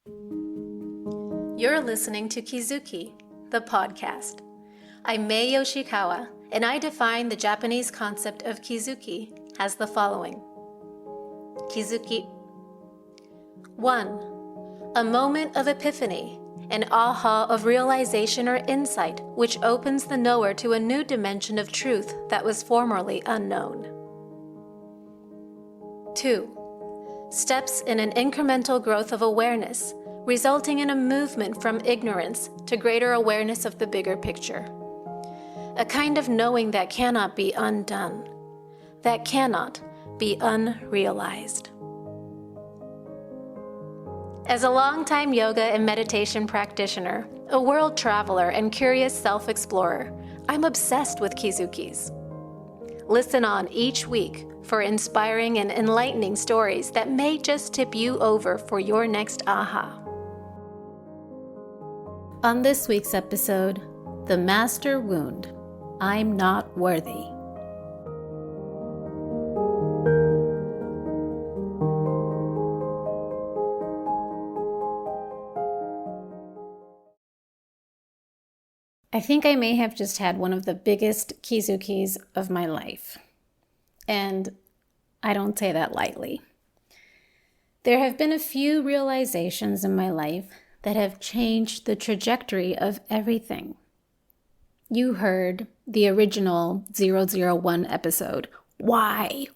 You're listening to Kizuki, the podcast. I'm Mae Yoshikawa, and I define the Japanese concept of Kizuki as the following. Kizuki. 1. A moment of epiphany, an aha of realization or insight which opens the knower to a new dimension of truth that was formerly unknown. 2. Steps in an incremental growth of awareness, resulting in a movement from ignorance to greater awareness of the bigger picture. A kind of knowing that cannot be undone, that cannot be unrealized. As a longtime yoga and meditation practitioner, a world traveler, and curious self-explorer, I'm obsessed with kizukis. Listen on each week for inspiring and enlightening stories that may just tip you over for your next aha. On this week's episode, The Master Wound, I'm Not Worthy. I think I may have just had one of the biggest kizukis of my life. And I don't say that lightly. There have been a few realizations in my life that have changed the trajectory of everything. You heard the original 001 episode, Why?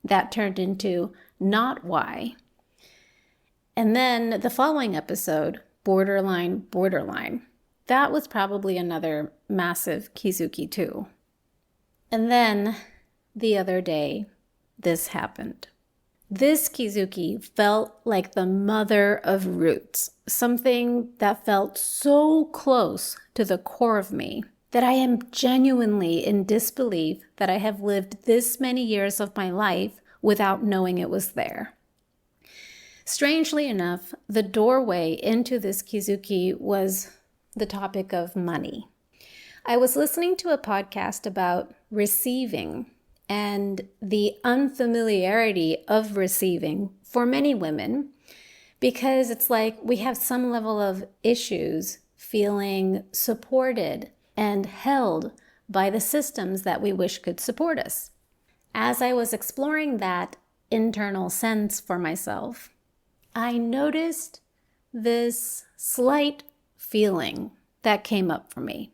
That turned into Not Why. And then the following episode, Borderline. That was probably another massive kizuki too. And then the other day, this happened. This kizuki felt like the mother of roots, something that felt so close to the core of me that I am genuinely in disbelief that I have lived this many years of my life without knowing it was there. Strangely enough, the doorway into this kizuki was the topic of money. I was listening to a podcast about receiving and the unfamiliarity of receiving for many women, because it's like we have some level of issues feeling supported and held by the systems that we wish could support us. As I was exploring that internal sense for myself, I noticed this slight feeling that came up for me.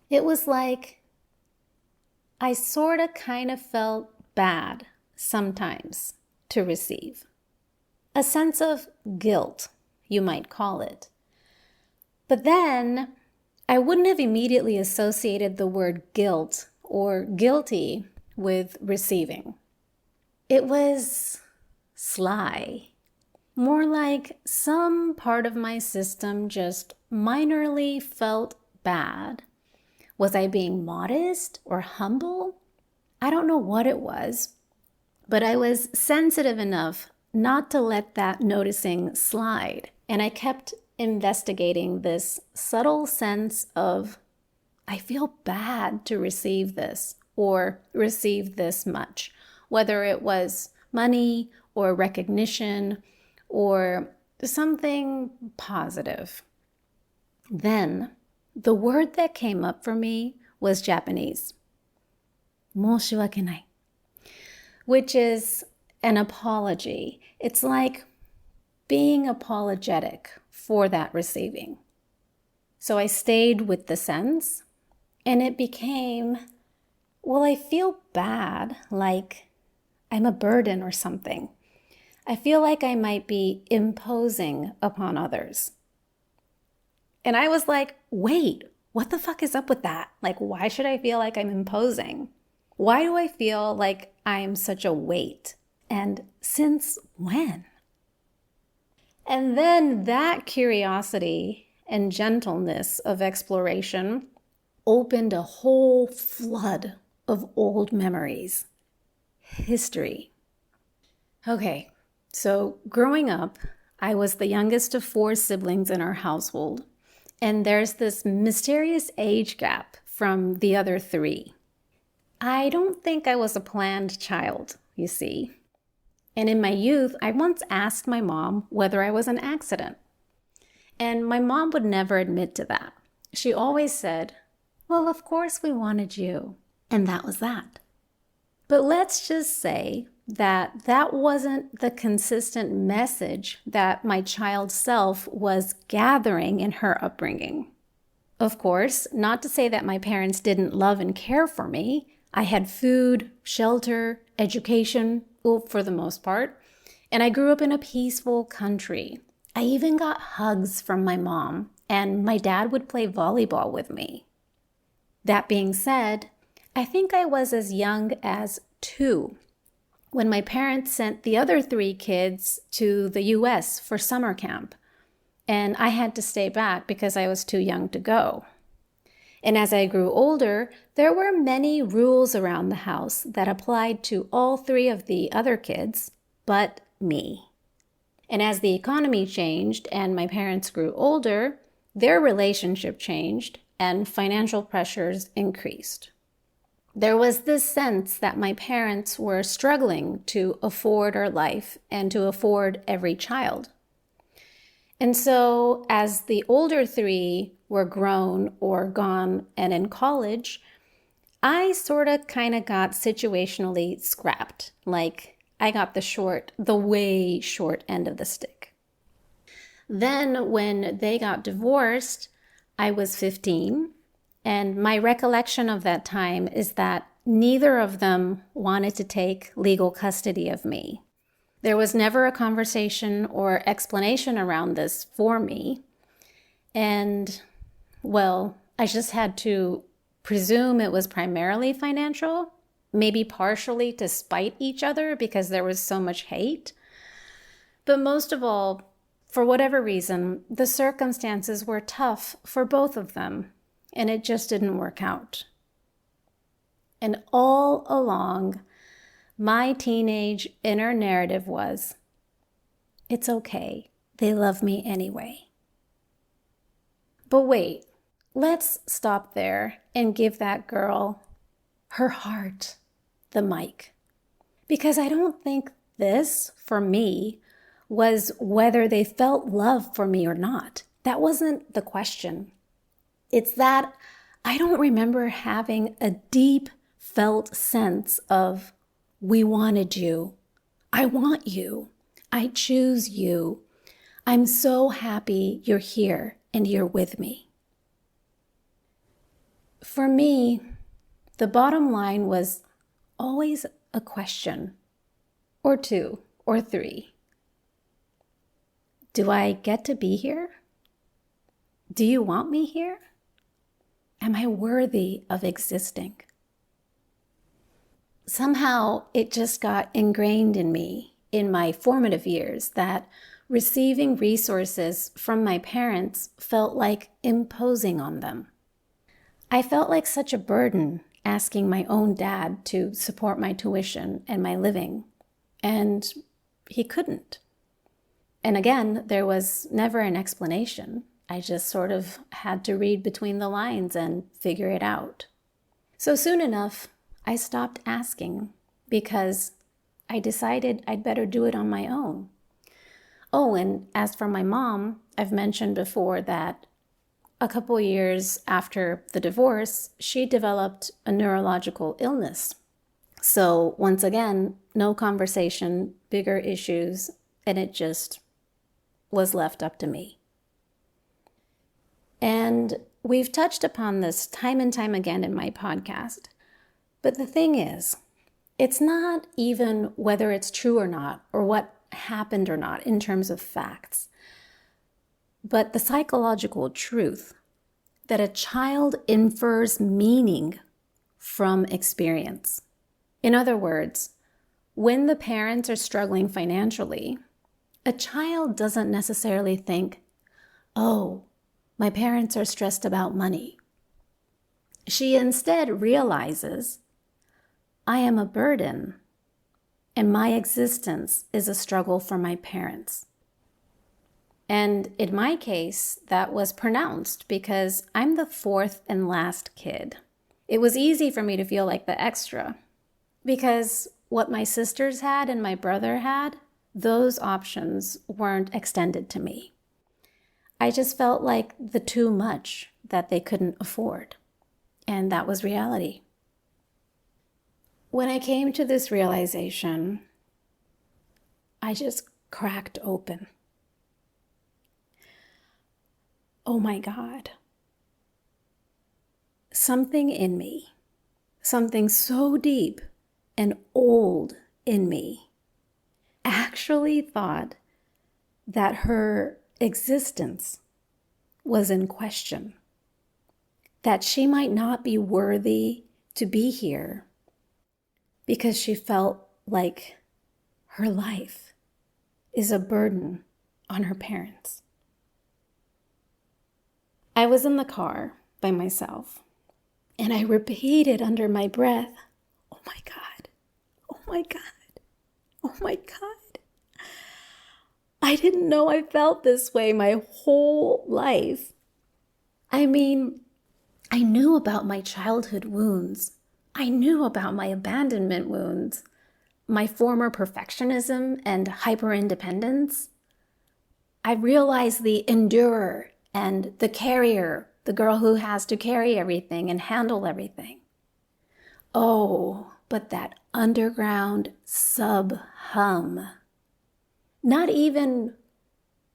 It was like I sort of kind of felt bad sometimes to receive. A sense of guilt, you might call it. But then I wouldn't have immediately associated the word guilt or guilty with receiving. It was sly. More like some part of my system just minorly felt bad. Was I being modest or humble? I don't know what it was, but I was sensitive enough not to let that noticing slide. And I kept investigating this subtle sense of, I feel bad to receive this or receive this much, whether it was money or recognition or something positive. Then the word that came up for me was Japanese, 申し訳ない, which is an apology. It's like being apologetic for that receiving. So I stayed with the sense, and it became, well, I feel bad, like I'm a burden or something. I feel like I might be imposing upon others. And I was like, wait, what the fuck is up with that? Like, why should I feel like I'm imposing? Why do I feel like I'm such a weight? And since when? And then that curiosity and gentleness of exploration opened a whole flood of old memories, history. Okay, so growing up, I was the youngest of 4 siblings in our household. And there's this mysterious age gap from the other 3. I don't think I was a planned child, you see. And in my youth, I once asked my mom whether I was an accident. And my mom would never admit to that. She always said, "Well, of course we wanted you." And that was that. But let's just say that that wasn't the consistent message that my child self was gathering in her upbringing. Of course, not to say that my parents didn't love and care for me. I had food, shelter, education, well, for the most part, and I grew up in a peaceful country. I even got hugs from my mom, and my dad would play volleyball with me. That being said, I think I was as young as 2 when my parents sent the other 3 kids to the US for summer camp, and I had to stay back because I was too young to go. And as I grew older, there were many rules around the house that applied to all 3 of the other kids, but me. And as the economy changed and my parents grew older, their relationship changed and financial pressures increased. There was this sense that my parents were struggling to afford our life and to afford every child. And so as the older 3 were grown or gone and in college, I sort of kind of got situationally scrapped. Like I got the way short end of the stick. Then when they got divorced, I was 15. And my recollection of that time is that neither of them wanted to take legal custody of me. There was never a conversation or explanation around this for me. And, well, I just had to presume it was primarily financial, maybe partially to spite each other because there was so much hate. But most of all, for whatever reason, the circumstances were tough for both of them. And it just didn't work out. And all along, my teenage inner narrative was, it's okay, they love me anyway. But wait, let's stop there and give that girl, her heart, the mic. Because I don't think this, for me, was whether they felt love for me or not. That wasn't the question. It's that I don't remember having a deep felt sense of, we wanted you. I want you. I choose you. I'm so happy you're here and you're with me. For me, the bottom line was always a question, or 2, or 3. Do I get to be here? Do you want me here? Am I worthy of existing? Somehow it just got ingrained in me in my formative years that receiving resources from my parents felt like imposing on them. I felt like such a burden asking my own dad to support my tuition and my living, and he couldn't. And again, there was never an explanation. I just sort of had to read between the lines and figure it out. So soon enough, I stopped asking because I decided I'd better do it on my own. Oh, and as for my mom, I've mentioned before that a couple years after the divorce, she developed a neurological illness. So once again, no conversation, bigger issues, and it just was left up to me. And we've touched upon this time and time again in my podcast. But the thing is, it's not even whether it's true or not, or what happened or not in terms of facts, but the psychological truth that a child infers meaning from experience. In other words, when the parents are struggling financially, a child doesn't necessarily think, oh, my parents are stressed about money. She instead realizes, I am a burden, and my existence is a struggle for my parents. And in my case, that was pronounced because I'm the 4th and last kid. It was easy for me to feel like the extra because what my sisters had and my brother had, those options weren't extended to me. I just felt like the too much that they couldn't afford. And that was reality. When I came to this realization, I just cracked open. Oh my God. Something in me, something so deep and old in me, actually thought that her existence was in question, that she might not be worthy to be here because she felt like her life is a burden on her parents. I was in the car by myself, and I repeated under my breath, "Oh my God, oh my God, oh my God." I didn't know I felt this way my whole life. I mean, I knew about my childhood wounds. I knew about my abandonment wounds, my former perfectionism and hyper-independence. I realized the endurer and the carrier, the girl who has to carry everything and handle everything. Oh, but that underground sub-hum, not even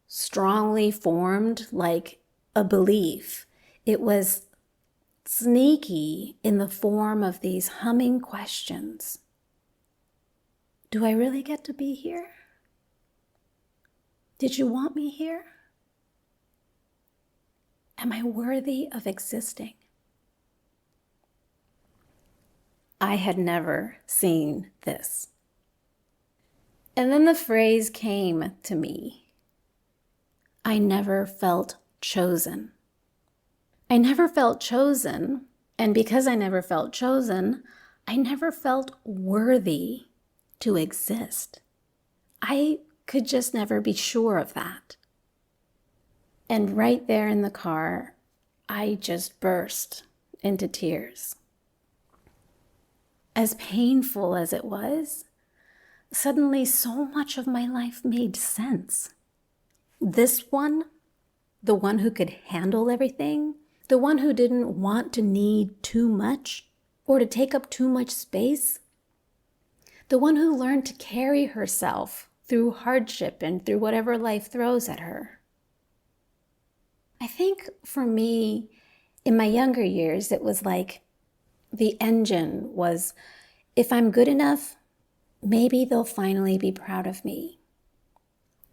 strongly formed like a belief. It was sneaky in the form of these humming questions. Do I really get to be here? Did you want me here? Am I worthy of existing? I had never seen this. And then the phrase came to me. I never felt chosen. I never felt chosen, and because I never felt chosen, I never felt worthy to exist. I could just never be sure of that. And right there in the car, I just burst into tears. As painful as it was, suddenly so much of my life made sense. This one, the one who could handle everything, the one who didn't want to need too much or to take up too much space, the one who learned to carry herself through hardship and through whatever life throws at her. I think for me, in my younger years, it was like the engine was, if I'm good enough, maybe they'll finally be proud of me.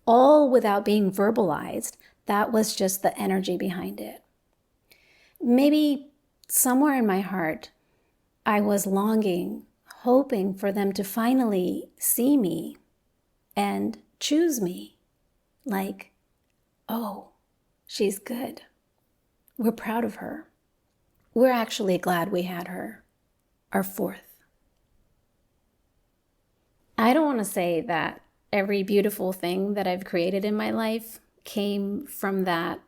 All without being verbalized, that was just the energy behind it. Maybe somewhere in my heart, I was longing, hoping for them to finally see me and choose me. Like, oh, she's good. We're proud of her. We're actually glad we had her, our fourth. I don't want to say that every beautiful thing that I've created in my life came from that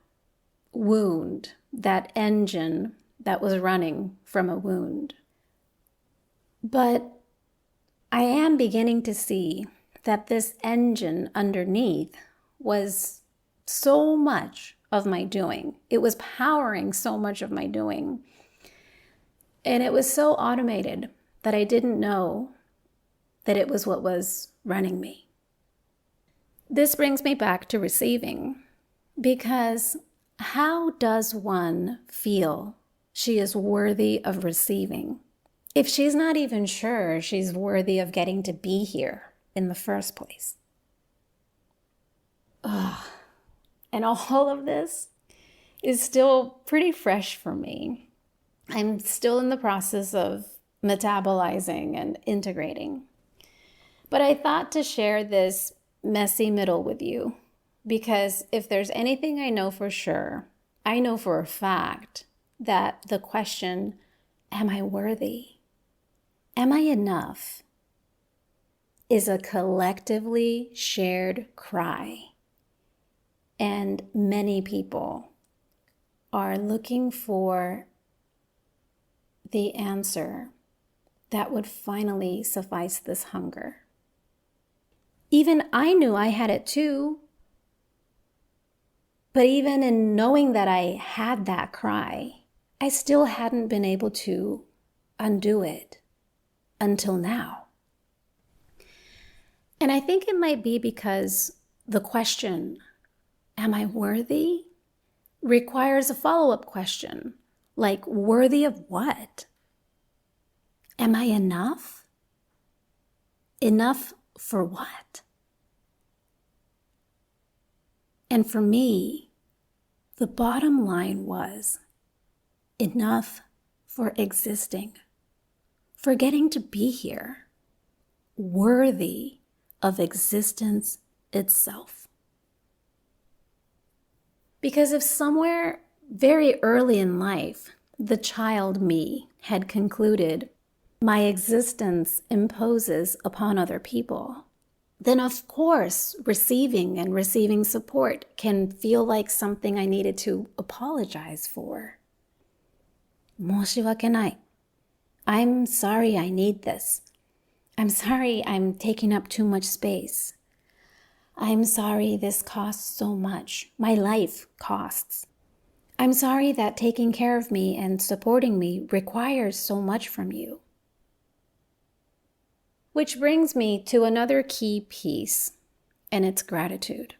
wound, that engine that was running from a wound. But I am beginning to see that this engine underneath was so much of my doing. It was powering so much of my doing. And it was so automated that I didn't know that it was what was running me. This brings me back to receiving, because how does one feel she is worthy of receiving if she's not even sure she's worthy of getting to be here in the first place? Ugh. And all of this is still pretty fresh for me. I'm still in the process of metabolizing and integrating. But I thought to share this messy middle with you, because if there's anything I know for sure, I know for a fact that the question, am I worthy? Am I enough? Is a collectively shared cry. And many people are looking for the answer that would finally suffice this hunger. Even I knew I had it too. But even in knowing that I had that cry, I still hadn't been able to undo it until now. And I think it might be because the question, am I worthy, requires a follow-up question, like worthy of what? Am I enough? Enough for what? And for me, the bottom line was enough for existing, for getting to be here, worthy of existence itself. Because if somewhere very early in life, the child me had concluded my existence imposes upon other people, then of course receiving support can feel like something I needed to apologize for. 申し訳ない. I'm sorry I need this. I'm sorry I'm taking up too much space. I'm sorry this costs so much. My life costs. I'm sorry that taking care of me and supporting me requires so much from you. Which brings me to another key piece, and it's gratitude.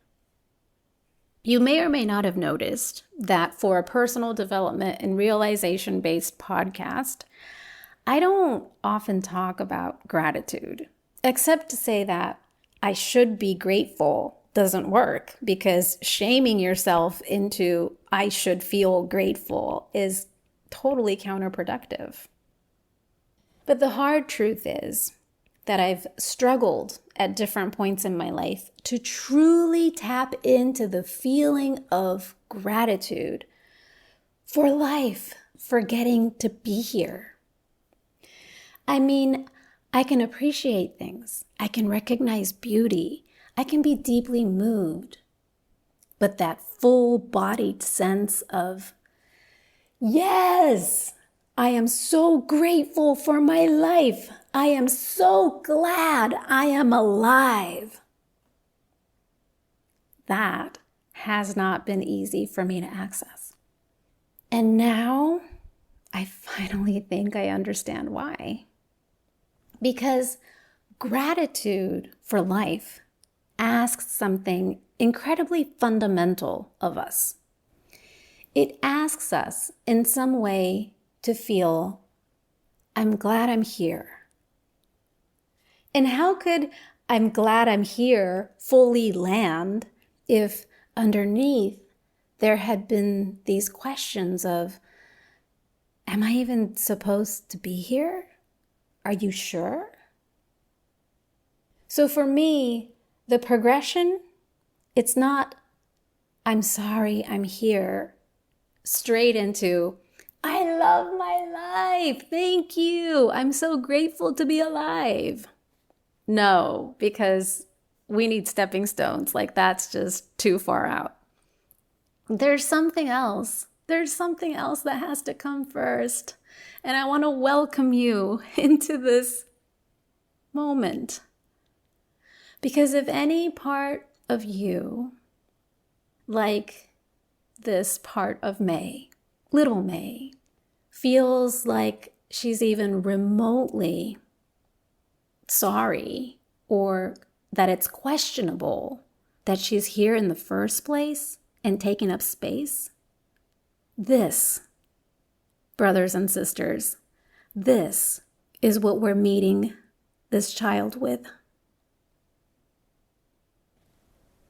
You may or may not have noticed that for a personal development and realization-based podcast, I don't often talk about gratitude, except to say that I should be grateful doesn't work, because shaming yourself into I should feel grateful is totally counterproductive. But the hard truth is that I've struggled at different points in my life to truly tap into the feeling of gratitude for life, for getting to be here. I mean, I can appreciate things. I can recognize beauty. I can be deeply moved. But that full-bodied sense of, yes, I am so grateful for my life. I am so glad I am alive. That has not been easy for me to access. And now I finally think I understand why. Because gratitude for life asks something incredibly fundamental of us. It asks us in some way to feel, I'm glad I'm here. And how could I'm glad I'm here fully land if underneath there had been these questions of, am I even supposed to be here? Are you sure? So for me, the progression, it's not, I'm sorry I'm here, straight into, I love my life. Thank you. I'm so grateful to be alive. No, because we need stepping stones. Like, that's just too far out. There's something else. There's something else that has to come first. And I want to welcome you into this moment. Because if any part of you, like this part of Mae, little Mae, feels like she's even remotely sorry, or that it's questionable that she's here in the first place and taking up space, this, brothers and sisters, this is what we're meeting this child with.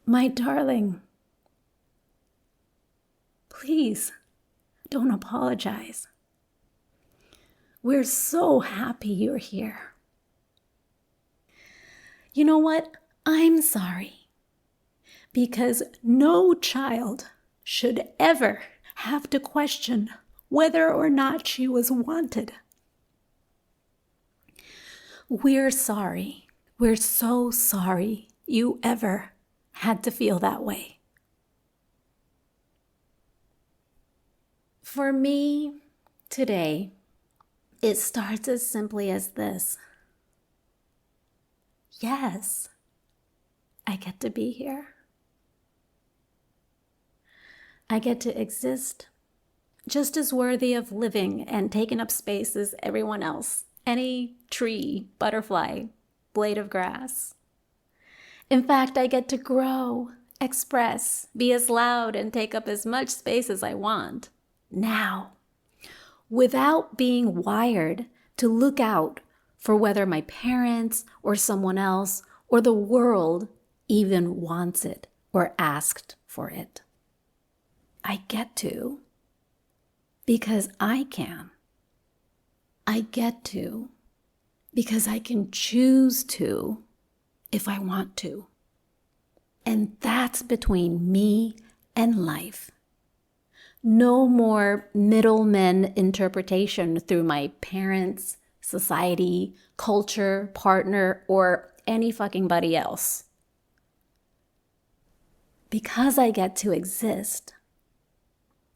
My darling, please don't apologize. We're so happy you're here. You know what? I'm sorry. Because no child should ever have to question whether or not she was wanted. We're sorry. We're so sorry you ever had to feel that way. For me, today, It starts as simply as this. Yes, I get to be here. I get to exist just as worthy of living and taking up space as everyone else, any tree, butterfly, blade of grass. In fact, I get to grow, express, be as loud, and take up as much space as I want, now, without being wired to look out for whether my parents or someone else or the world even wants it or asked for it. I get to because I can. I get to because I can choose to if I want to. And that's between me and life. No more middlemen interpretation through my parents, society, culture, partner, or any fucking buddy else. Because I get to exist,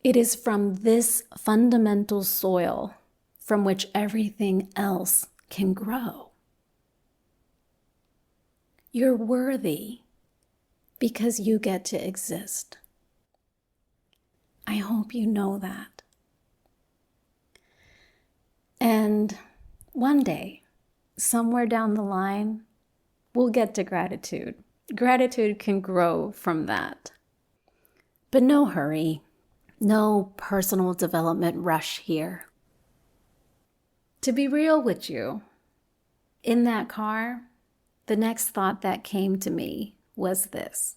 it is from this fundamental soil from which everything else can grow. You're worthy because you get to exist. I hope you know that. And one day, somewhere down the line, we'll get to gratitude. Gratitude can grow from that. But no hurry, no personal development rush here. To be real with you, in that car, the next thought that came to me was this.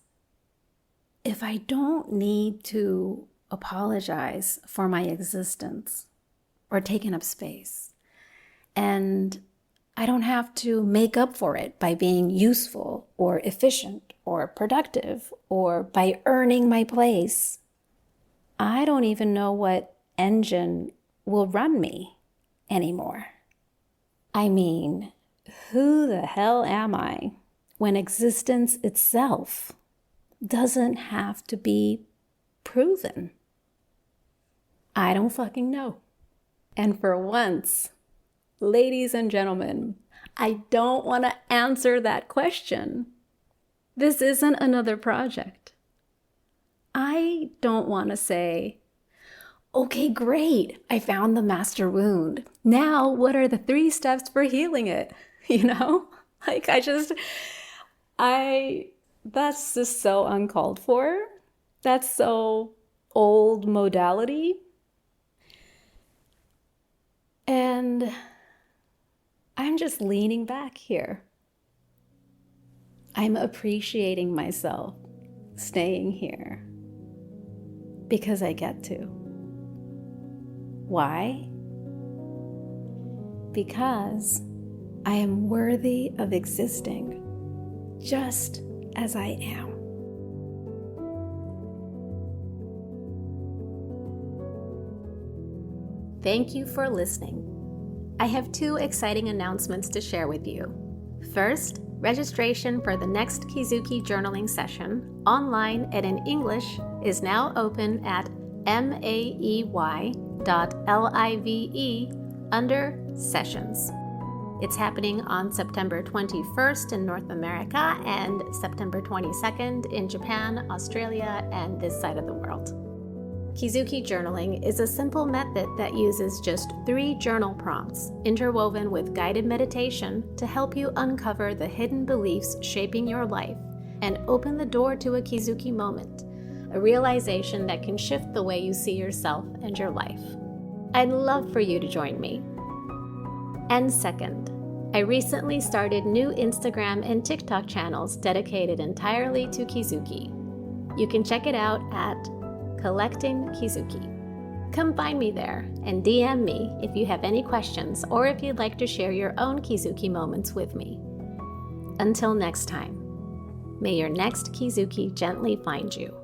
If I don't need to apologize for my existence or taking up space, and I don't have to make up for it by being useful or efficient or productive or by earning my place, I don't even know what engine will run me anymore. I mean, who the hell am I when existence itself doesn't have to be proven? I don't fucking know. And for once, ladies and gentlemen, I don't want to answer that question. This isn't another project. I don't want to say, okay, great, I found the master wound. Now, what are the 3 steps for healing it? You know? That's just so uncalled for. That's so old modality. And I'm just leaning back here. I'm appreciating myself staying here because I get to. Why? Because I am worthy of existing just as I am. Thank you for listening. I have 2 exciting announcements to share with you. First, registration for the next Kizuki journaling session, online and in English, is now open at maey.live under Sessions. It's happening on September 21st in North America and September 22nd in Japan, Australia, and this side of the world. Kizuki journaling is a simple method that uses just 3 journal prompts interwoven with guided meditation to help you uncover the hidden beliefs shaping your life and open the door to a Kizuki moment, a realization that can shift the way you see yourself and your life. I'd love for you to join me. And second, I recently started new Instagram and TikTok channels dedicated entirely to Kizuki. You can check it out at Collecting Kizuki. Come find me there and DM me if you have any questions or if you'd like to share your own Kizuki moments with me. Until next time, may your next Kizuki gently find you.